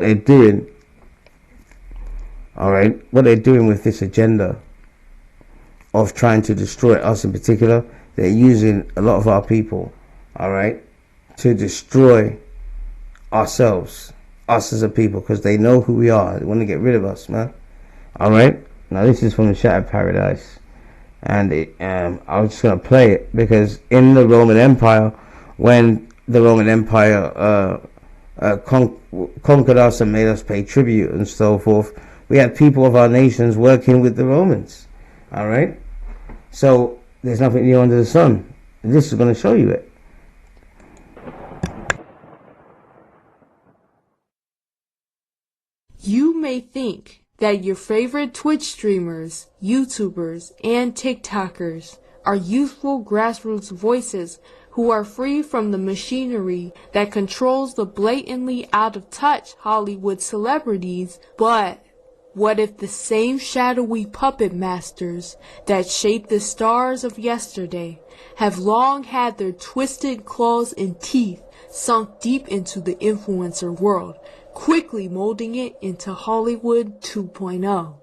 they're doing, all right, what they're doing with this agenda of trying to destroy us in particular, they're using a lot of our people, all right, to destroy ourselves, us as a people, because they know who we are. They want to get rid of us, man. All right. Now this is from the Shattered Paradise, and I was just gonna play it because in the Roman Empire, when the Roman Empire conquered us and made us pay tribute and so forth, we had people of our nations working with the Romans. All right. So there's nothing new under the sun. This is going to show you it. You may think that your favorite Twitch streamers, YouTubers, and TikTokers are youthful grassroots voices who are free from the machinery that controls the blatantly out-of-touch Hollywood celebrities, but what if the same shadowy puppet masters that shaped the stars of yesterday have long had their twisted claws and teeth sunk deep into the influencer world, quickly molding it into Hollywood 2.0.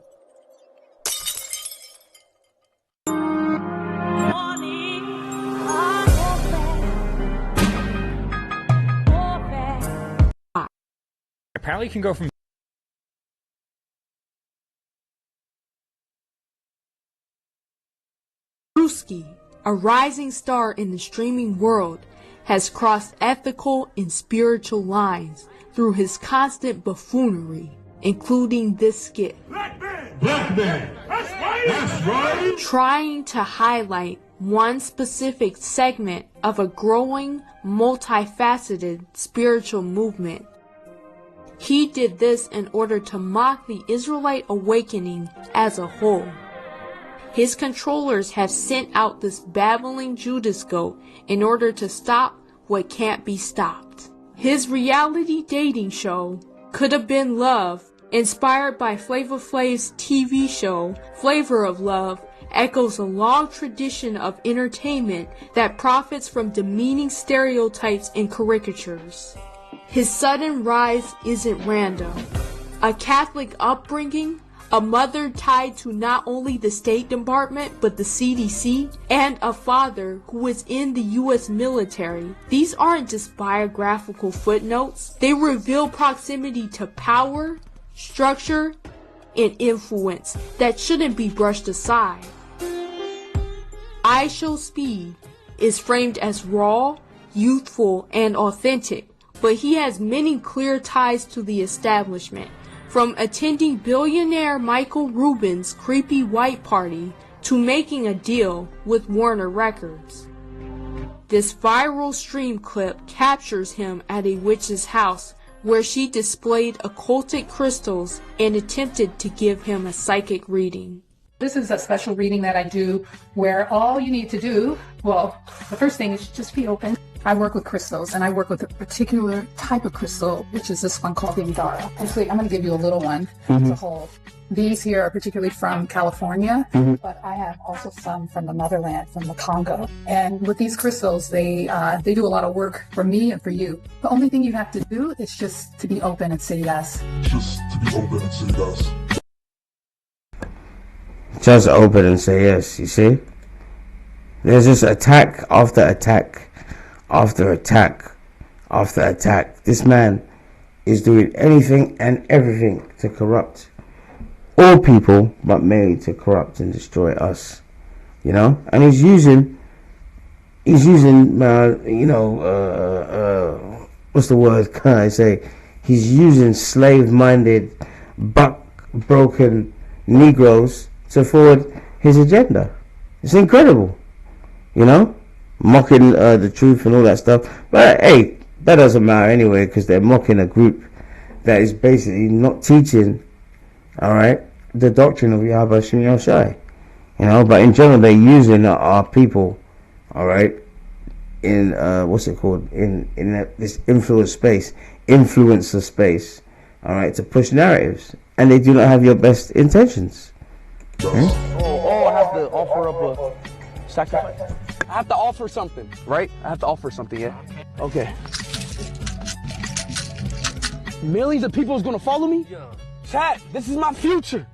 Apparently you can go from Brewski, a rising star in the streaming world, has crossed ethical and spiritual lines through his constant buffoonery, including this skit. Black man! That's right! That's right! Trying to highlight one specific segment of a growing, multifaceted spiritual movement. He did this in order to mock the Israelite awakening as a whole. His controllers have sent out this babbling Judas goat in order to stop what can't be stopped. His reality dating show, Could Have Been Love, inspired by Flavor Flav's TV show, Flavor of Love, echoes a long tradition of entertainment that profits from demeaning stereotypes and caricatures. His sudden rise isn't random. A Catholic upbringing, a mother tied to not only the State Department but the CDC, and a father who was in the US military. These aren't just biographical footnotes. They reveal proximity to power, structure, and influence that shouldn't be brushed aside. I Show Speed is framed as raw, youthful, and authentic, but he has many clear ties to the establishment, from attending billionaire Michael Rubin's creepy white party to making a deal with Warner Records. This viral stream clip captures him at a witch's house where she displayed occultic crystals and attempted to give him a psychic reading. This is a special reading that I do where all you need to do, well, the first thing is just be open. I work with crystals, and I work with a particular type of crystal, which is this one called the Indara. Actually, I'm going to give you a little one to hold. These here are particularly from California, but I have also some from the motherland, from the Congo. And with these crystals, they do a lot of work for me and for you. The only thing you have to do is just to be open and say yes. Just to be open and say yes. Just open and say yes, you see? There's just attack after attack after attack after attack. This man is doing anything and everything to corrupt all people, but mainly to corrupt and destroy us, you know? And he's using what's the word can I say? He's using slave-minded, buck-broken Negroes to forward his agenda. It's incredible, you know, mocking the truth and all that stuff. But hey, that doesn't matter anyway, because they're mocking a group that is basically not teaching, all right, the doctrine of Yahweh Shem Yoshai, you know. But in general, they're using our people, all right, in this influencer space, all right, to push narratives, and they do not have your best intentions. Oh, I have to offer up a sacrifice. I have to offer something, right? I have to offer something, yeah? Okay. millions of people is gonna follow me? Yeah. Chat, this is my future.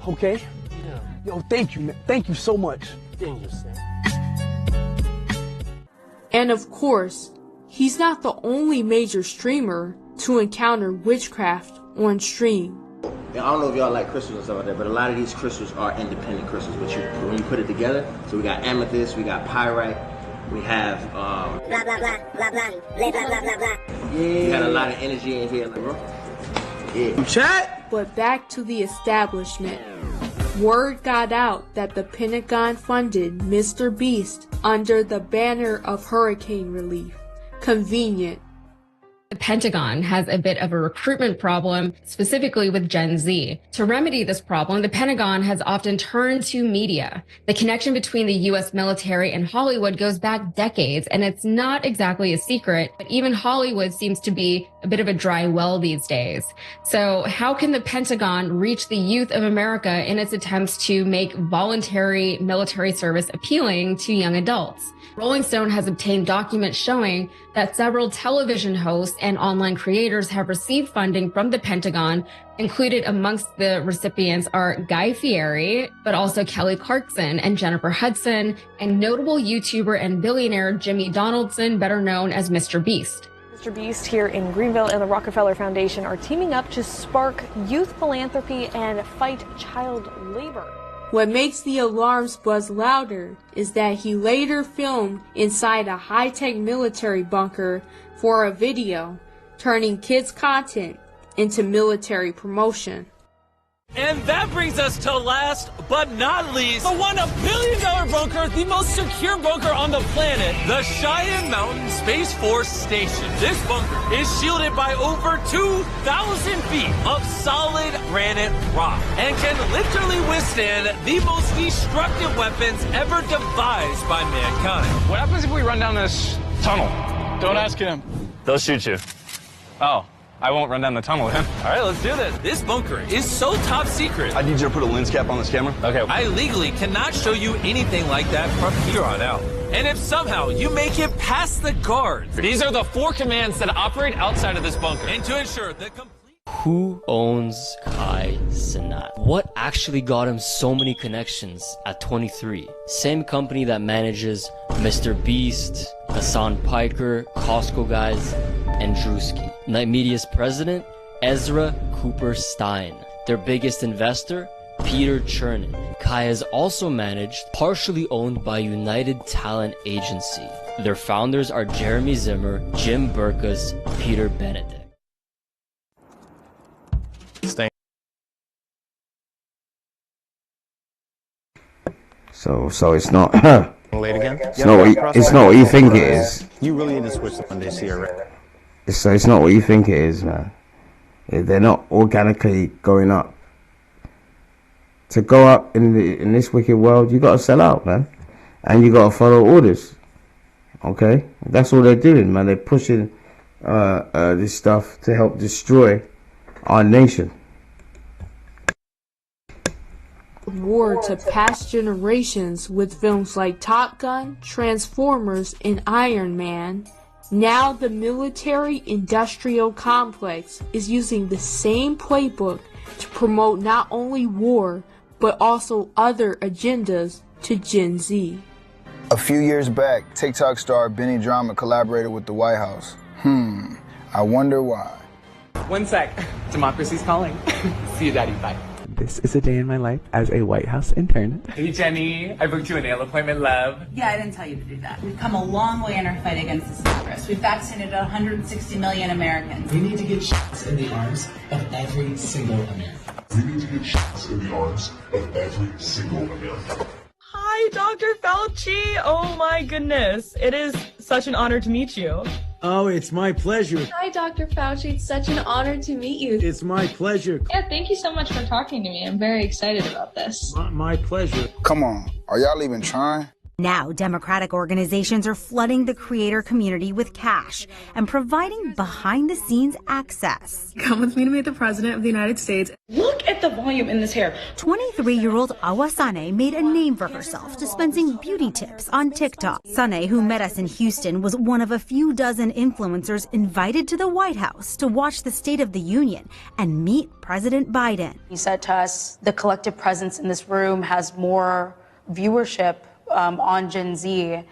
Okay? Yeah. Yo, thank you, man. Thank you so much. Thank you, Sam. And of course, he's not the only major streamer to encounter witchcraft on stream. I don't know if y'all like crystals and stuff like that, but a lot of these crystals are independent crystals. But when you put it together, so we got amethyst, we got pyrite, we have blah blah blah blah blah blah blah blah blah blah. Yeah, you got a lot of energy in here, like, bro. Yeah. Chat. But back to the establishment. Word got out that the Pentagon funded Mr. Beast under the banner of hurricane relief. Convenient. The Pentagon has a bit of a recruitment problem, specifically with Gen Z. To remedy this problem, the Pentagon has often turned to media. The connection between the U.S. military and Hollywood goes back decades, and it's not exactly a secret, but even Hollywood seems to be a bit of a dry well these days. So how can the Pentagon reach the youth of America in its attempts to make voluntary military service appealing to young adults? Rolling Stone has obtained documents showing that several television hosts and online creators have received funding from the Pentagon. Included amongst the recipients are Guy Fieri, but also Kelly Clarkson and Jennifer Hudson, and notable YouTuber and billionaire Jimmy Donaldson, better known as Mr. Beast. Mr. Beast here in Greenville and the Rockefeller Foundation are teaming up to spark youth philanthropy and fight child labor. What makes the alarms buzz louder is that he later filmed inside a high-tech military bunker for a video, turning kids' content into military promotion. And that brings us to last but not least, the $1 billion bunker, the most secure bunker on the planet, the Cheyenne Mountain Space Force Station. This bunker is shielded by over 2,000 feet of solid granite rock and can literally withstand the most destructive weapons ever devised by mankind. What happens if we run down this tunnel? Don't ask him. They'll shoot you. Oh, I won't run down the tunnel then. All right, let's do this. This bunker is so top secret. I need you to put a lens cap on this camera. Okay. I legally cannot show you anything like that from here on out. And if somehow you make it past the guards, these are the 4 commands that operate outside of this bunker. And to ensure the complete... Who owns Kai Cenat? What actually got him so many connections at 23? Same company that manages Mr. Beast, Hassan Piker, Costco guys, and Drewski. Night Media's president, Ezra Cooper Stein. Their biggest investor, Peter Chernin. Kai is also managed, partially owned by United Talent Agency. Their founders are Jeremy Zimmer, Jim Burkus, Peter Benedict. So it's not. Late again? It's not what you think it is. You really need to switch to Monday CRA. It's not what you think it is, man. They're not organically going up. To go up in this wicked world, you gotta sell out, man, and you gotta follow orders. Okay, that's all they're doing, man. They're pushing this stuff to help destroy our nation. War to past generations with films like Top Gun, Transformers, and Iron Man. Now the military-industrial complex is using the same playbook to promote not only war, but also other agendas to Gen Z. A few years back, TikTok star Benny Drama collaborated with the White House. I wonder why. One sec. Democracy's calling. See you, Daddy. Bye. This is a day in my life as a White House intern. Hey, Jenny. I booked you a nail appointment, love. Yeah, I didn't tell you to do that. We've come a long way in our fight against this virus. We've vaccinated 160 million Americans. We need to get shots in the arms of every single American. We need to get shots in the arms of every single American. Hi, Dr. Fauci. Oh my goodness. It is such an honor to meet you. Oh, it's my pleasure. Hi, Dr. Fauci. It's such an honor to meet you. It's my pleasure. Yeah, thank you so much for talking to me. I'm very excited about this. My pleasure. Come on, are y'all even trying? Now, Democratic organizations are flooding the creator community with cash and providing behind-the-scenes access. Come with me to meet the President of the United States. Look at the volume in this hair. 23-year-old Awa Sane made a name for herself dispensing beauty tips on TikTok. Sane, who met us in Houston, was one of a few dozen influencers invited to the White House to watch the State of the Union and meet President Biden. He said to us, the collective presence in this room has more viewership on Gen Z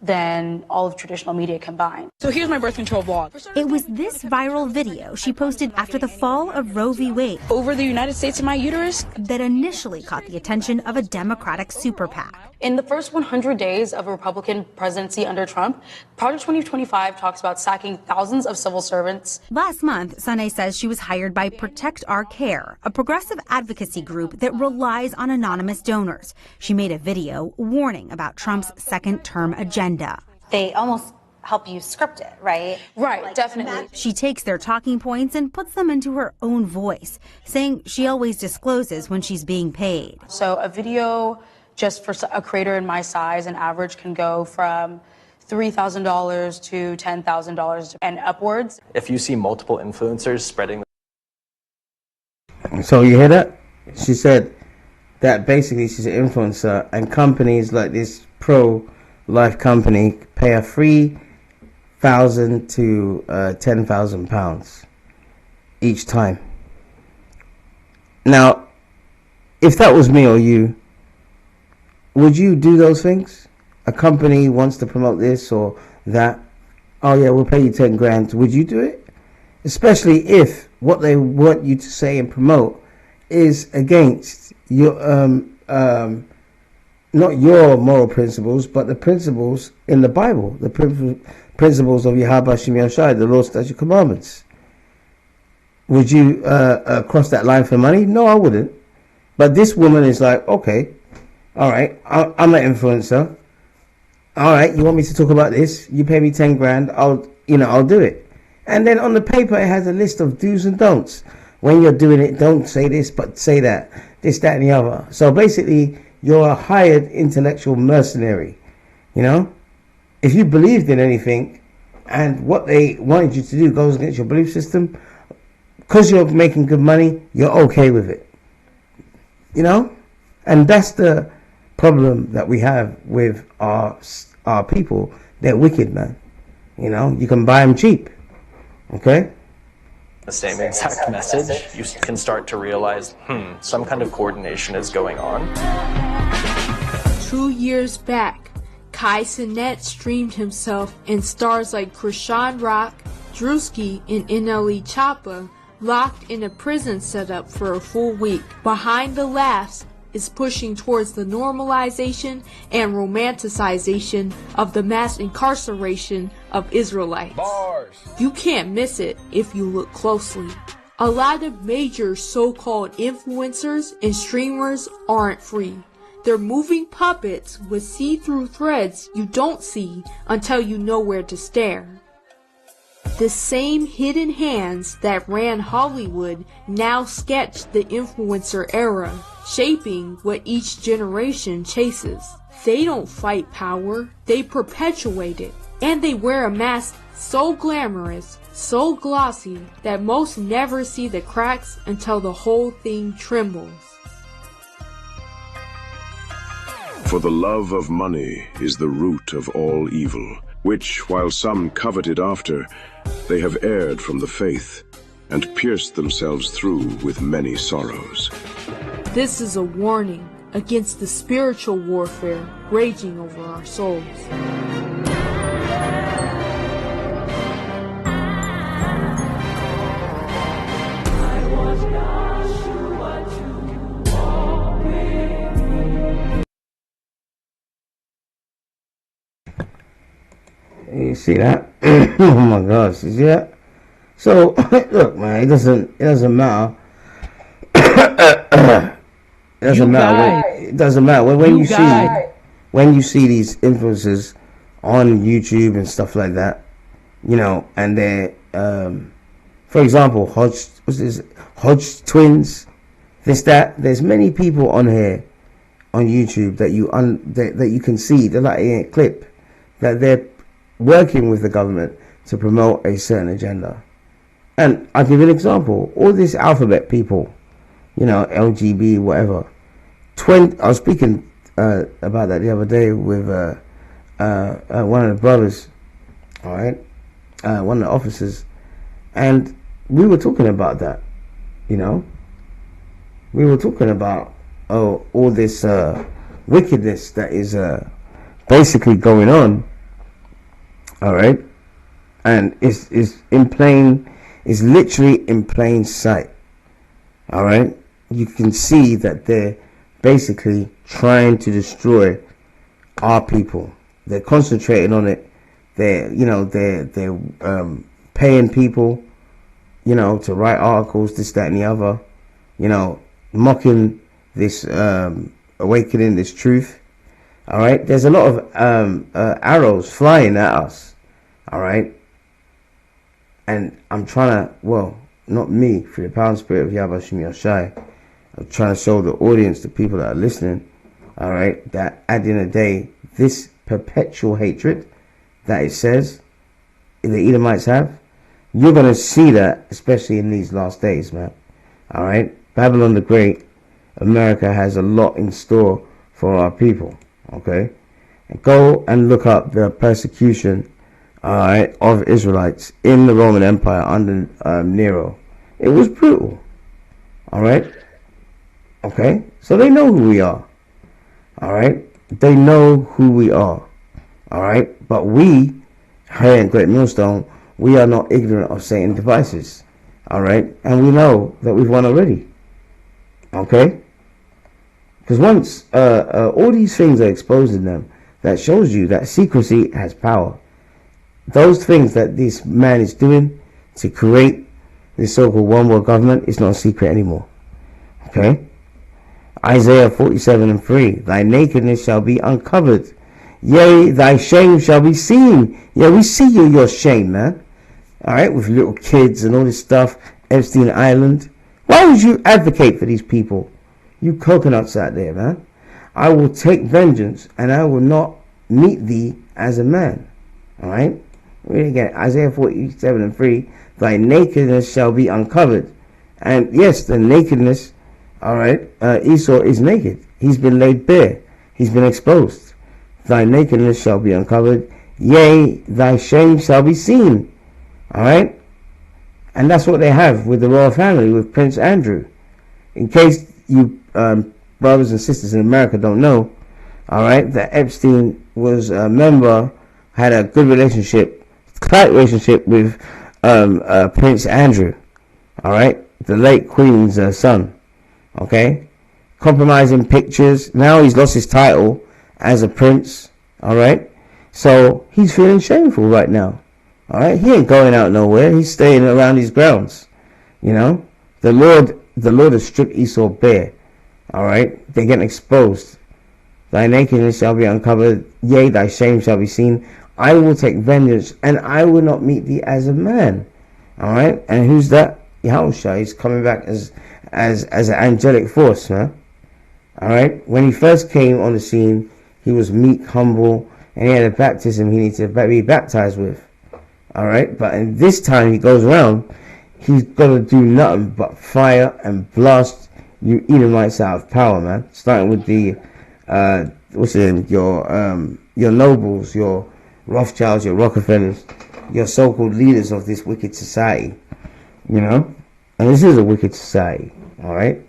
than all of traditional media combined. So here's my birth control vlog. It was this viral video she posted after the fall of Roe v. Wade Over the United States in my uterus. that initially caught the attention of a Democratic super PAC. In the first 100 days of a Republican presidency under Trump, Project 2025 talks about sacking thousands of civil servants. Last month, Sane says she was hired by Protect Our Care, a progressive advocacy group that relies on anonymous donors. She made a video warning about Trump's second-term agenda. They almost help you script it, right? Right, definitely. She takes their talking points and puts them into her own voice, saying she always discloses when she's being paid. So a video just for a creator in my size, an average can go from $3,000 to $10,000 and upwards. If you see multiple influencers spreading. So you hear that? She said that basically she's an influencer, and companies like this pro-life company pay her $3,000 to £10,000 each time. Now, if that was me or you, would you do those things? A company wants to promote this or that. Oh yeah, we'll pay you 10 grand. Would you do it? Especially if what they want you to say and promote is against your not your moral principles, but the principles in the Bible, the principles of Yahweh Hashem Yahushai, the Lord, statute, commandments. Would you cross that line for money? No, I wouldn't. But this woman is like, okay, all right, I'm an influencer. All right, you want me to talk about this? You pay me 10 grand, I'll do it. And then on the paper, it has a list of do's and don'ts. When you're doing it, don't say this, but say that. This, that, and the other. So basically, you're a hired intellectual mercenary. You know? If you believed in anything, and what they wanted you to do goes against your belief system, because you're making good money, you're okay with it. You know? And that's the problem that we have with our people. They're wicked, man. You know, you can buy them cheap. Okay? The same exact message, you can start to realize, some kind of coordination is going on. 2 years back, Kai Cenat streamed himself and stars like Krishan Rock, Drewski, and NLE Choppa locked in a prison setup for a full week. Behind the laughs is pushing towards the normalization and romanticization of the mass incarceration of Israelites. Bars. You can't miss it if you look closely. A lot of major so-called influencers and streamers aren't free. They're moving puppets with see-through threads you don't see until you know where to stare. The same hidden hands that ran Hollywood now sketch the influencer era, shaping what each generation chases. They don't fight power, they perpetuate it. And they wear a mask so glamorous, so glossy, that most never see the cracks until the whole thing trembles. For the love of money is the root of all evil, which, while some coveted after, they have erred from the faith, and pierced themselves through with many sorrows. This is a warning against the spiritual warfare raging over our souls. You see that? Oh my gosh, you see that? So look, man, it doesn't matter. It doesn't matter when you see these influencers on YouTube and stuff like that, you know, and they're for example, Hodge twins, there's many people on here on YouTube that you can see, they're like in a clip, that they're working with the government to promote a certain agenda. And I'll give you an example. All these alphabet people, LGB, whatever. I was speaking about that the other day with one of the brothers, all right, one of the officers, and we were talking about that, we were talking about all this wickedness that is basically going on, all right, and it's literally in plain sight, all right. You can see that they're basically trying to destroy our people. They're concentrating on it. They're paying people, to write articles, this, that, and the other, mocking this awakening, this truth. All right, there's a lot of arrows flying at us. All right, and I'm trying to, not me, through the power and spirit of Yahweh Shem Yoshai, I'm trying to show the audience, the people that are listening, all right, that at the end of the day, this perpetual hatred that it says the Edomites have, you're going to see that, especially in these last days, man. All right, Babylon the Great, America has a lot in store for our people. Okay, and go and look up the persecution, all right, of Israelites in the Roman Empire under Nero. It was brutal. All right. Okay, so they know who we are. All right, they know who we are. All right, but we here in Great Millstone, we are not ignorant of Satan's devices. All right, and we know that we've won already. Okay, because once all these things are exposed in them, that shows you that secrecy has power. Those things that this man is doing to create this so-called one world government is not a secret anymore. Okay. Isaiah 47:3, thy nakedness shall be uncovered, yea, thy shame shall be seen. Yeah, we see your shame, man. All right, with little kids and all this stuff, Epstein Island. Why would you advocate for these people? You coconuts out there, man. I will take vengeance, and I will not meet thee as a man. All right, read it again. Isaiah 47:3, thy nakedness shall be uncovered. And yes, the nakedness, all right, Esau is naked. He's been laid bare. He's been exposed. Thy nakedness shall be uncovered. Yea, thy shame shall be seen. All right. And that's what they have with the royal family, with Prince Andrew. In case you brothers and sisters in America don't know, all right, that Epstein was a member, had a good relationship, tight relationship with Prince Andrew. All right, the late Queen's son. Okay, compromising pictures. Now he's lost his title as a prince. All right, so he's feeling shameful right now. All right, he ain't going out nowhere. He's staying around these grounds. The Lord has stripped Esau bare. All right, they're getting exposed. Thy nakedness shall be uncovered. Yea, thy shame shall be seen. I will take vengeance, and I will not meet thee as a man. All right, and who's that? Yahushua. He's coming back as an angelic force, man. All right. When he first came on the scene, he was meek, humble, and he had a baptism he needs to be baptized with. All right. But in this time he goes around, he's gonna do nothing but fire and blast you Edomites out of power, man. Starting with the your nobles, your Rothschilds, your Rockefellers, your so-called leaders of this wicked society. And this is a wicked society, all right,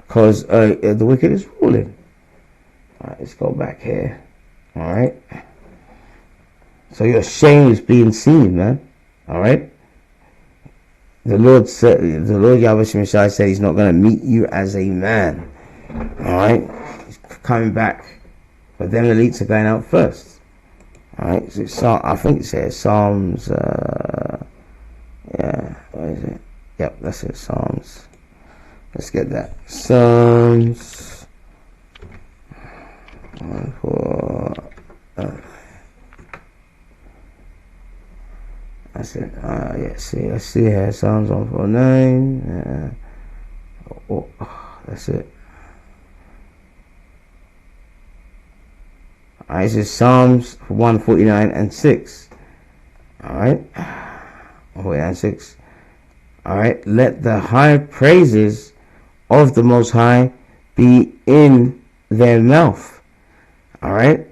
because the wicked is ruling. All right, let's go back here. All right, so your shame is being seen, man. All right, the Lord Yahweh Shemeshai said He's not going to meet you as a man. All right, He's coming back, but then the elites are going out first. All right, so I think it says Psalms. Yeah, what is it? Yep, that's it, Psalms. Let's get that. Psalms. That's it. Yeah, see, I see here. Psalms 149. That's it. Alright, this is Psalms 149 and 6. Alright. 149 and 6. Alright, let the high praises of the Most High be in their mouth. Alright?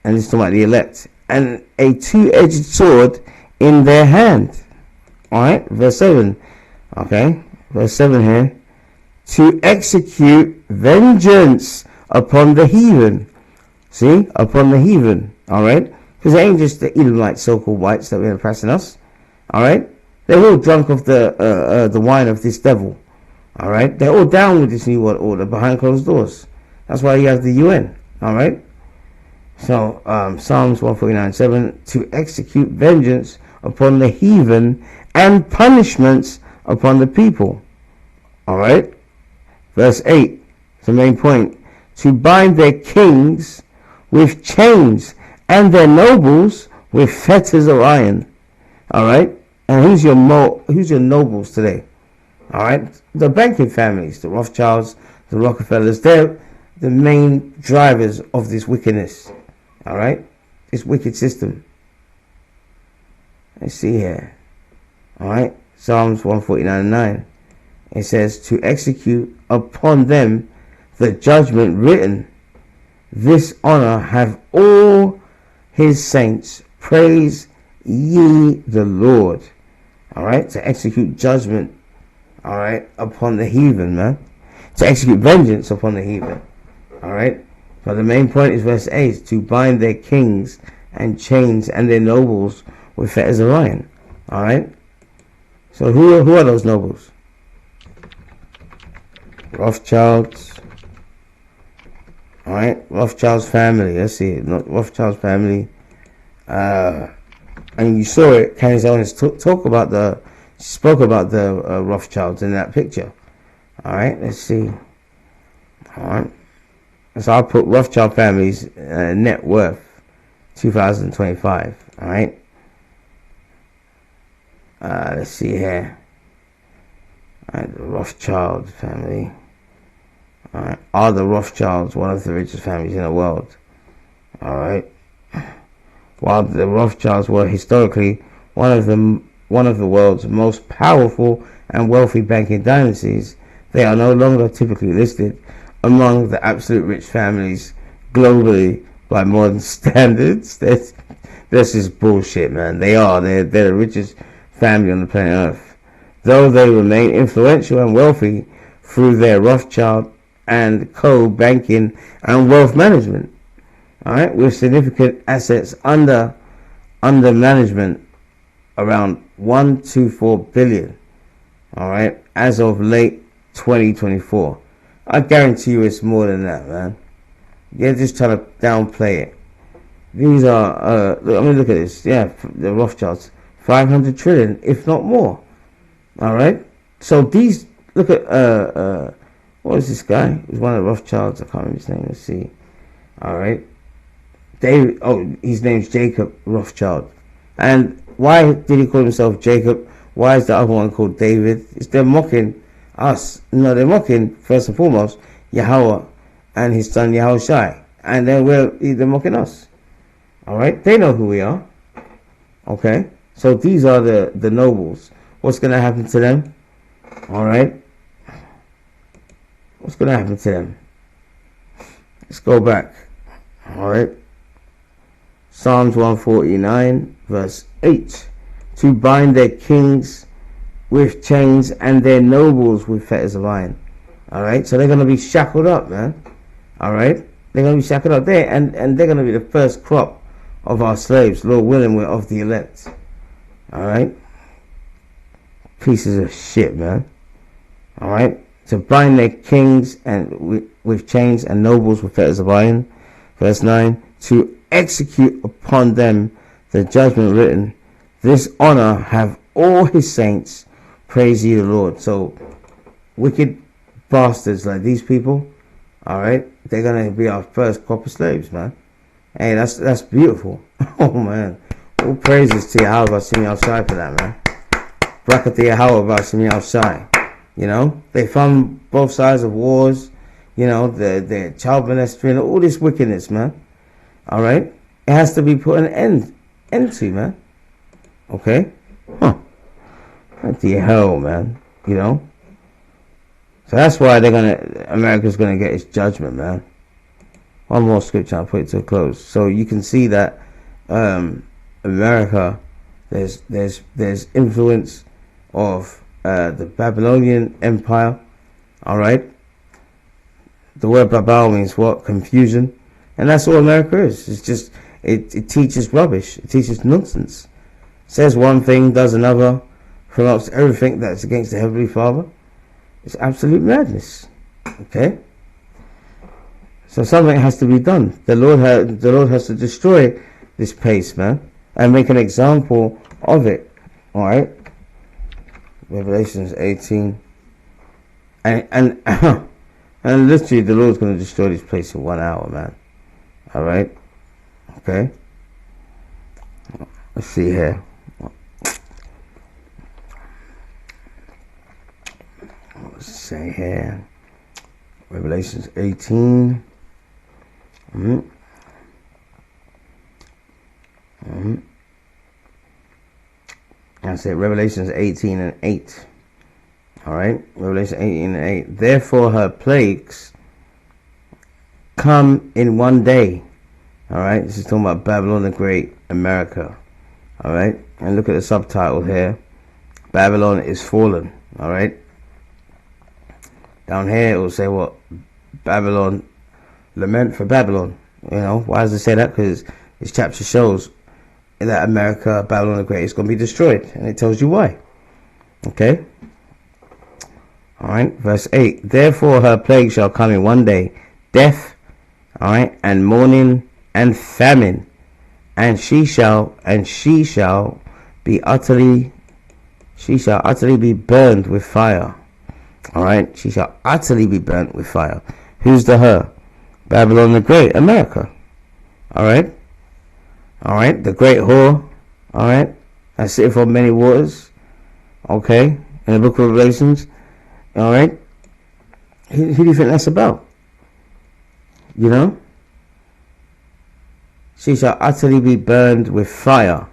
And this is talking about the elect. And a two-edged sword in their hand. Alright? Verse 7. Okay? Verse 7 here. To execute vengeance upon the heathen. See? Upon the heathen. Alright? Because they ain't just the Edomite so-called whites that are oppressing us. Alright? They're all drunk of the wine of this devil. Alright? They're all down with this new world order behind closed doors. That's why you have the UN. Alright? So, Psalms 149:7, to execute vengeance upon the heathen and punishments upon the people. Alright? Verse 8, the main point. To bind their kings with chains and their nobles with fetters of iron. Alright? And who's your nobles today? Alright? The banking families, the Rothschilds, the Rockefellers, they're the main drivers of this wickedness. Alright? This wicked system. Let's see here. Alright? Psalms 149:9. It says, to execute upon them the judgment written. This honor have all his saints. Praise ye the Lord. Alright? To execute judgment. Alright? Upon the heathen, man. To execute vengeance upon the heathen. Alright? But the main point is verse 8. To bind their kings and chains and their nobles with fetters of iron. Alright? So who are those nobles? Rothschilds. Alright? Rothschild's family. Let's see. Rothschild's family. And you saw it. Candace Owens spoke about the Rothschilds in that picture. Alright? Let's see. Alright? So I'll put Rothschild family's net worth 2025. Alright? Let's see here. Alright, the Rothschild family. Alright. Are the Rothschilds one of the richest families in the world? Alright. While the Rothschilds were historically one of the world's most powerful and wealthy banking dynasties, they are no longer typically listed among the absolute rich families globally by modern standards. This is bullshit, man. They're the richest family on the planet Earth. Though they remain influential and wealthy through their Rothschild and Co. banking and wealth management. Alright, with significant assets under management around 124 billion. Alright, as of late 2024. I guarantee you it's more than that, man. You're just trying to downplay it. These are, look at this. Yeah, the Rothschilds. 500 trillion, if not more. Alright? So these, look at, what is this guy? He's one of the Rothschilds. I can't remember his name. Let's see. Alright? David, his name's Jacob Rothschild. And why did he call himself Jacob? Why is the other one called David? They're mocking us. No, they're mocking, first and foremost, Yahweh and his son Yahushai. And then they're mocking us. Alright? They know who we are. Okay? So these are the nobles. What's going to happen to them? Alright? What's going to happen to them? Let's go back. Alright? Psalms 149, verse 8. To bind their kings with chains and their nobles with fetters of iron. Alright? So they're going to be shackled up, man. Alright? They're going to be shackled up there. And they're going to be the first crop of our slaves. Lord willing, we're of the elect. Alright? Pieces of shit, man. Alright? To bind their kings and with chains and nobles with fetters of iron. Verse 9. To execute upon them the judgment written. This honor have all his saints. Praise ye the Lord. So, wicked bastards like these people, alright, they're going to be our first crop of slaves, man. Hey, that's beautiful. Oh, man. All praises to Yahweh Bashim outside for that, man. Bracket to Yahweh Bashim outside. You know, they fund both sides of wars. You know, the child molesting and all this wickedness, man. Alright? It has to be put an end to, man. Okay? Huh. What the hell, man? You know? So that's why America's gonna get its judgment, man. One more scripture, I'll put it to a close. So you can see that America, there's influence of the Babylonian Empire. All right. The word Babel means what? Confusion, and that's all America is. It's just it teaches rubbish. It teaches nonsense. Says one thing, does another, promotes everything that's against the Heavenly Father. It's absolute madness. Okay. So something has to be done. The Lord has to destroy this place, man, and make an example of it. All right. Revelations 18, and literally the Lord's going to destroy this place in 1 hour, man. All right. Okay. Let's see here. Let's say here. Revelations 18. I said Revelations 18 and 8. Alright, Revelation 18 and 8. Therefore her plagues come in one day. Alright, this is talking about Babylon the Great, America. Alright, and look at the subtitle here. Babylon is fallen. Alright. Down here it will say what? Babylon, lament for Babylon. You know, why does it say that? Because this chapter shows that America, Babylon the Great, is going to be destroyed, and it tells you why. Okay. All right. Verse 8. Therefore her plague shall come in one day, death, all right, and mourning and famine, and she shall be utterly be burned with fire. All right. She shall utterly be burnt with fire. Who's the her? Babylon the Great, America. All right. All right, the great whore. All right, I sit for many waters. Okay, in the book of Revelations. All right, who do you think that's about? You know, she shall utterly be burned with fire.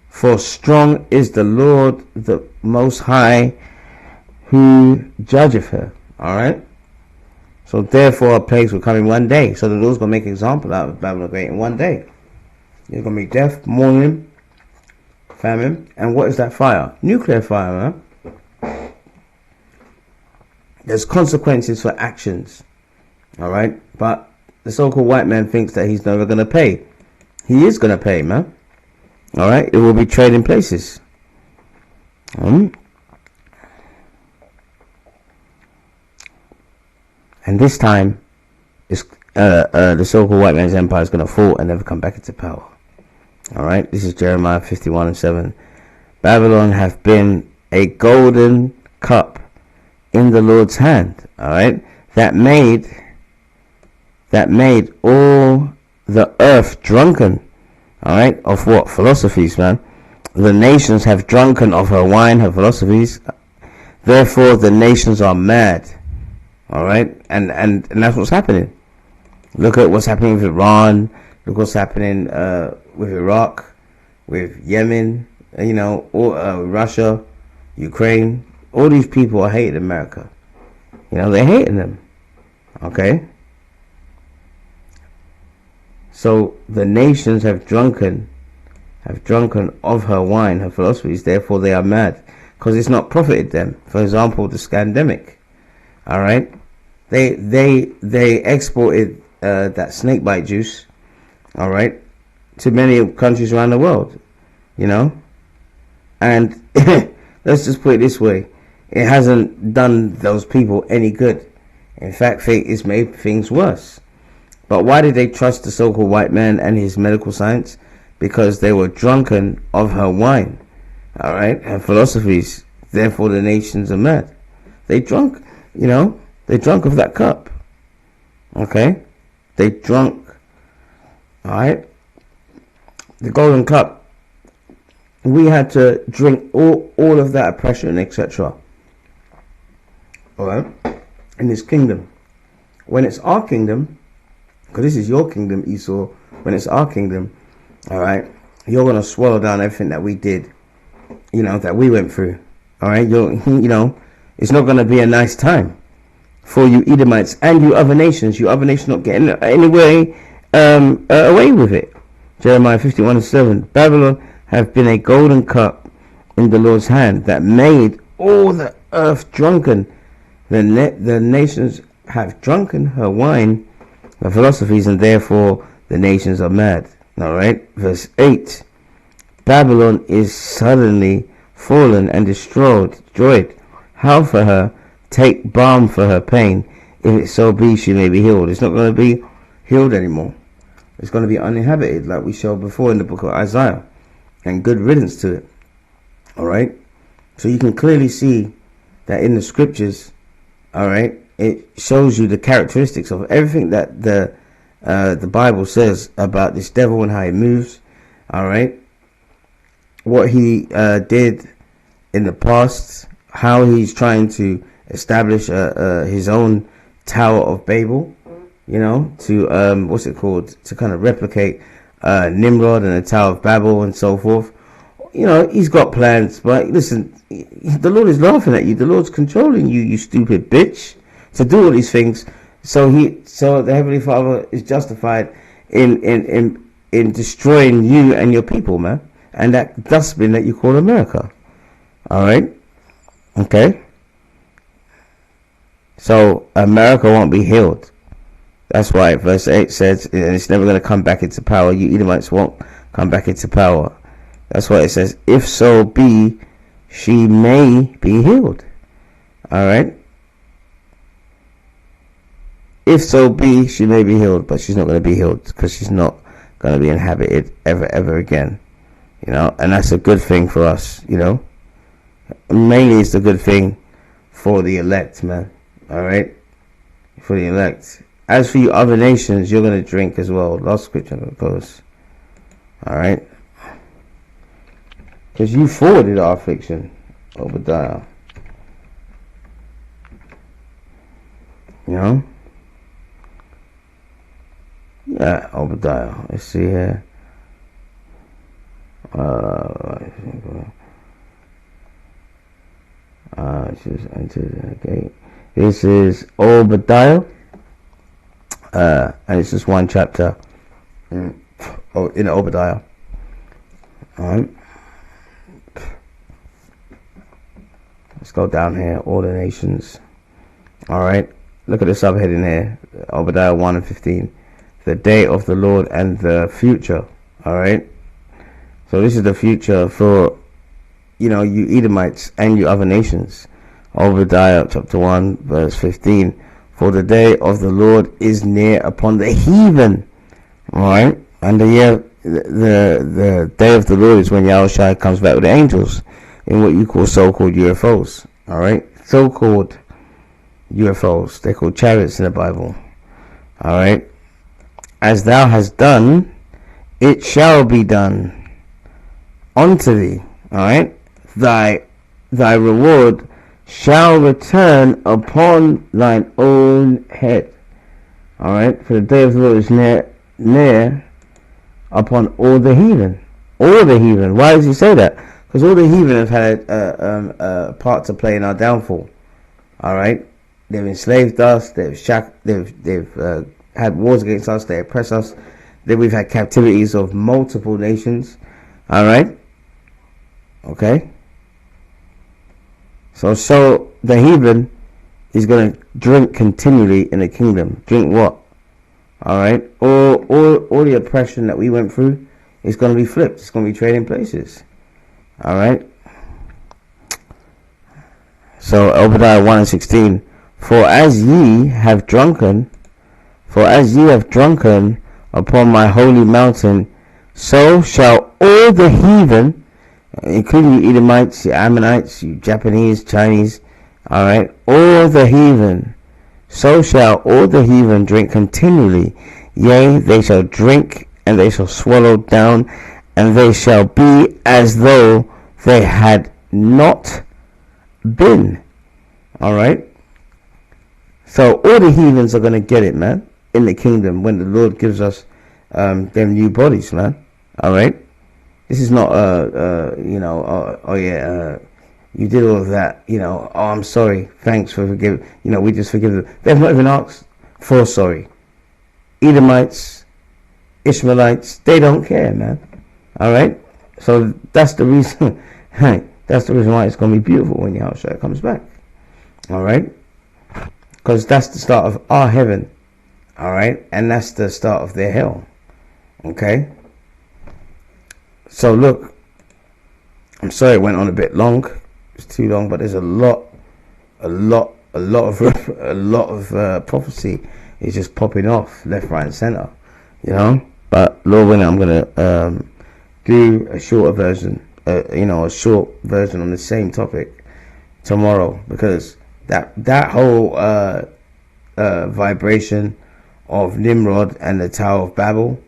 For strong is the Lord, the Most High, who judgeth her. All right. So therefore, her plagues will come in one day. So the Lord's gonna make an example out of Babylon the Great in one day. There's going to be death, mourning, famine, and what is that fire? Nuclear fire, man. There's consequences for actions, all right? But the so-called white man thinks that he's never going to pay. He is going to pay, man. All right? It will be trading places. And this time, the so-called white man's empire is going to fall and never come back into power. Alright, this is Jeremiah 51 and 7. Babylon hath been a golden cup in the Lord's hand. Alright, that made all the earth drunken. Alright, of what? Philosophies, man. The nations have drunken of her wine, her philosophies. Therefore the nations are mad. Alright, and that's what's happening. Look at what's happening with Iran. Look what's happening with Iraq, with Yemen, you know, Russia, Ukraine. All these people are hating America. You know, they're hating them. Okay? So the nations have drunken of her wine, her philosophies. Therefore they are mad, because it's not profited them. For example, the scandemic. All right? They exported that snakebite juice, all right, to many countries around the world, you know, and let's just put it this way, it hasn't done those people any good. In fact, it's made things worse. But why did they trust the so-called white man and his medical science? Because they were drunken of her wine, all right, her philosophies. Therefore the nations are mad. They drunk, you know, they drunk of that cup. Okay, they drunk. All right, the golden cup. We had to drink all of that oppression, etc. All right, in this kingdom. When it's our kingdom, because this is your kingdom, Esau. When it's our kingdom, all right, you're gonna swallow down everything that we did, you know, that we went through. All right, you know, It's not going to be a nice time for you Edomites and you other nations. You other nations not getting anywhere away with it. Jeremiah 51:7. Babylon have been a golden cup in the Lord's hand that made all the earth drunken. The nations have drunken her wine, her philosophies, and therefore the nations are mad. Alright, verse 8. Babylon is suddenly fallen and destroyed. How for her? Take balm for her pain. If it so be, she may be healed. It's not going to be healed anymore. It's going to be uninhabited, like we showed before in the book of Isaiah. And good riddance to it. Alright? So you can clearly see that in the scriptures, alright, it shows you the characteristics of everything that the Bible says about this devil and how he moves. Alright? What he did in the past, how he's trying to establish his own Tower of Babel, you know, to what's it called, to kind of replicate Nimrod and the Tower of Babel and so forth. You know, he's got plans, but listen, the Lord is laughing at you. The Lord's controlling you, you stupid bitch, to do all these things. So the Heavenly Father is justified in destroying you and your people, man, and that dustbin that you call America. All right, okay. So America won't be healed. That's why verse 8 says, and it's never going to come back into power. You Edomites won't come back into power. That's why it says, if so be, she may be healed. Alright? If so be, she may be healed, but she's not going to be healed because she's not going to be inhabited ever again. You know, and that's a good thing for us, you know. Mainly it's a good thing for the elect, man. Alright? For the elect. As for you other nations, you're going to drink as well. Last scripture I'm going to post. Alright? Because you forwarded our affliction, Obadiah. You know? Yeah, Obadiah. Let's see here. Just entered the gate. This is Obadiah. And it's just one chapter in Obadiah. Alright. Let's go down here. All the nations. Alright. Look at the subheading here. Obadiah 1:15. The day of the Lord and the future. Alright. So this is the future for, you know, you Edomites and you other nations. Obadiah chapter 1 verse 15. For the day of the Lord is near upon the heathen. Alright. And the day of the Lord is when Yahushua comes back with the angels in what you call so-called UFOs. Alright. So-called UFOs. They're called chariots in the Bible. Alright. As thou hast done, it shall be done unto thee. Alright. Thy reward shall return upon thine own head. Alright. For the day of the Lord is near upon all the heathen. All the heathen. Why does he say that? Because all the heathen have had a part to play in our downfall. Alright. They've enslaved us. They've had wars against us. They oppress us. Then we've had captivities of multiple nations. Alright. Okay. So the heathen is going to drink continually in the kingdom. Drink what? Alright. All the oppression that we went through is going to be flipped. It's going to be trading places. Alright. So Obadiah 1:16. For as ye have drunken upon my holy mountain, so shall all the heathen, including you Edomites, you Ammonites, you Japanese, Chinese, alright, all the heathen, so shall all the heathen drink continually. Yea, they shall drink, and they shall swallow down, and they shall be as though they had not been. Alright? So all the heathens are going to get it, man, in the kingdom when the Lord gives us them new bodies, man. Alright? This is not, You did all of that, oh, I'm sorry, thanks for forgiving, we just forgive them. They've not even asked for sorry. Edomites, Ishmaelites, they don't care, man. All right? So that's the reason, that's the reason why it's going to be beautiful when Yahushua comes back. All right? Because that's the start of our heaven. All right? And that's the start of their hell. Okay? So look, I'm sorry it went on a bit long. It's too long, but there's a lot of prophecy is just popping off left, right, and center, But Lord willing, I'm gonna do a shorter version, a short version on the same topic tomorrow, because that whole vibration of Nimrod and the Tower of Babel,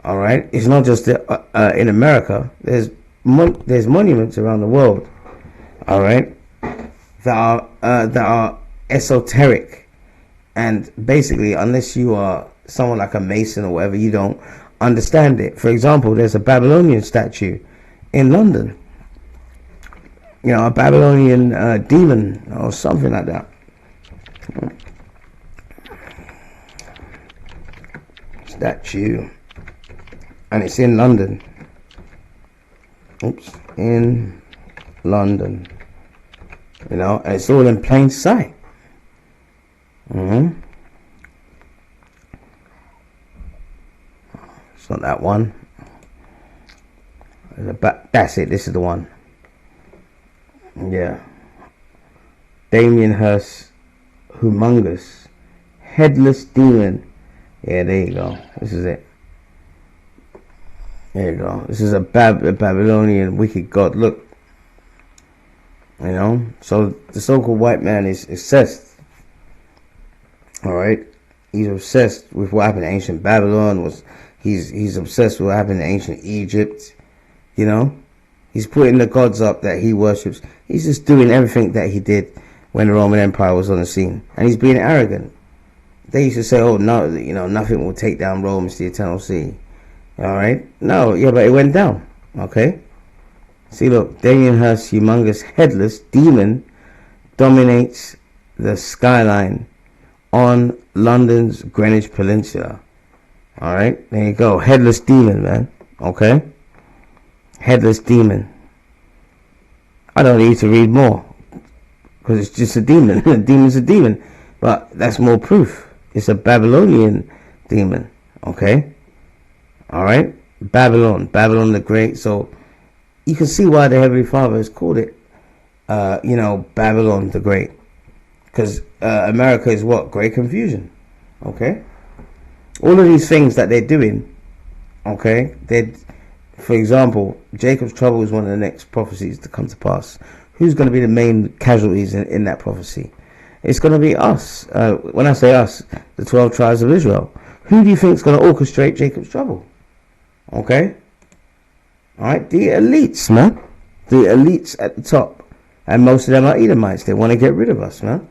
all right, it's not just in America. There's monuments around the world, all right, that are esoteric, and basically, unless you are someone like a Mason or whatever, you don't understand it. For example, there's a Babylonian statue in London, a Babylonian demon or something like that. Statue, and it's in London. Oops, in London, and it's all in plain sight. It's not that one. That's it. This is the one. Yeah. Damien Hirst, humongous, headless demon. Yeah, there you go. This is it. There you go. This is a Babylonian wicked god. Look. So the so-called white man is obsessed. Alright? He's obsessed with what happened in ancient Babylon. He's obsessed with what happened in ancient Egypt. He's putting the gods up that he worships. He's just doing everything that he did when the Roman Empire was on the scene. And he's being arrogant. They used to say, oh, no, nothing will take down Rome, it's the eternal sea. Alright? No, yeah, but it went down. Okay? See, look, Damien Hirst, humongous, headless demon, dominates the skyline on London's Greenwich Peninsula. Alright? There you go. Headless demon, man. Okay? Headless demon. I don't need to read more, because it's just a demon. A demon's a demon. But that's more proof. It's a Babylonian demon. Okay? Alright? Babylon the Great. So you can see why the Heavenly Father has called it Babylon the Great, because America is what? Great confusion. Okay? All of these things that they're doing, okay, for example, Jacob's trouble is one of the next prophecies to come to pass. Who's going to be the main casualties in that prophecy? It's going to be us. When I say us, the 12 tribes of Israel. Who do you think is going to orchestrate Jacob's trouble? Okay? Alright, the elites, man. The elites at the top. And most of them are Edomites. They want to get rid of us, man.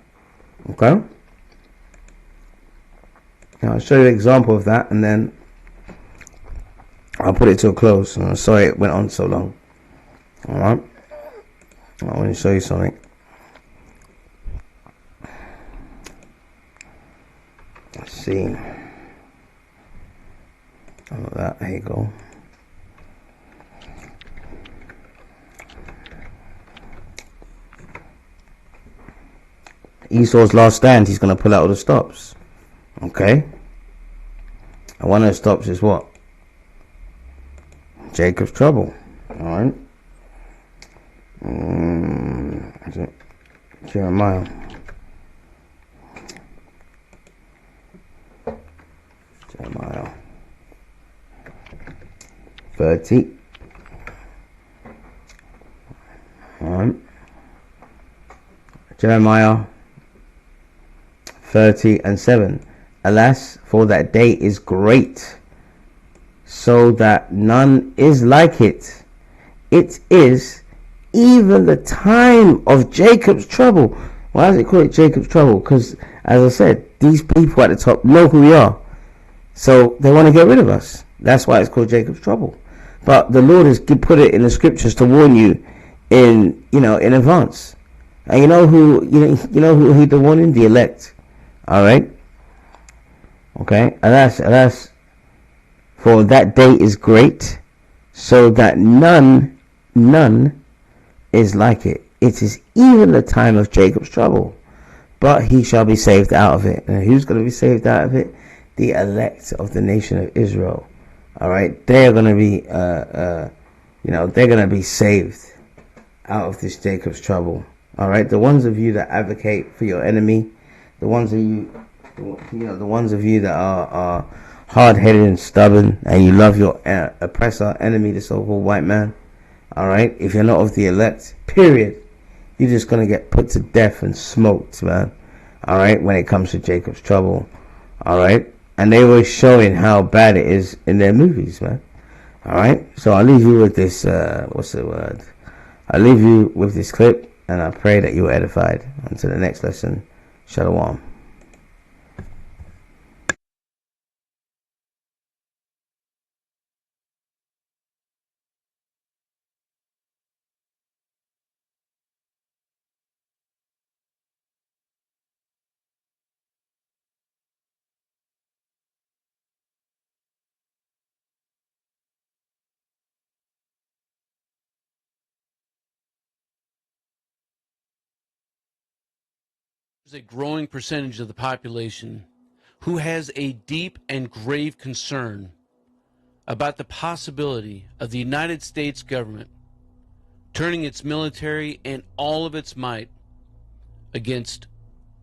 Okay? Now, I'll show you an example of that, and then I'll put it to a close. I'm sorry it went on so long. Alright? I want to show you something. Let's see. All of that. There you go. Esau's last stand. He's going to pull out all the stops. Okay? And one of the stops is what? Jacob's trouble. Alright? Jeremiah. Jeremiah 30. Alright. Jeremiah 30 and 7. Alas, for that day is great, so that none is like it. It is even the time of Jacob's trouble. Why does it call it Jacob's trouble? Because, as I said, these people at the top know who we are. So they want to get rid of us. That's why it's called Jacob's trouble. But the Lord has put it in the scriptures to warn you, in advance. And you know who heed the warning? The elect. All right. Okay, and that's for that day is great, so that none is like it. It is even the time of Jacob's trouble, but he shall be saved out of it. And who's going to be saved out of it? The elect of the nation of Israel. All right, they are going to be, they're going to be saved out of this Jacob's trouble. All right, the ones of you that advocate for your enemy, the ones of you that are hard-headed and stubborn, and you love your oppressor, enemy, the so-called white man. All right, if you're not of the elect, period, you're just gonna get put to death and smoked, man. All right, when it comes to Jacob's trouble. All right, and they were showing how bad it is in their movies, man. All right, so I'll leave you with this. I'll leave you with this clip, and I pray that you are edified. Until the next lesson, Shalom. There's a growing percentage of the population who has a deep and grave concern about the possibility of the United States government turning its military and all of its might against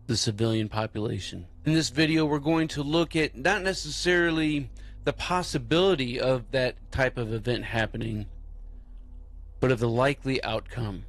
the civilian population. In this video, we're going to look at not necessarily the possibility of that type of event happening, but of the likely outcome.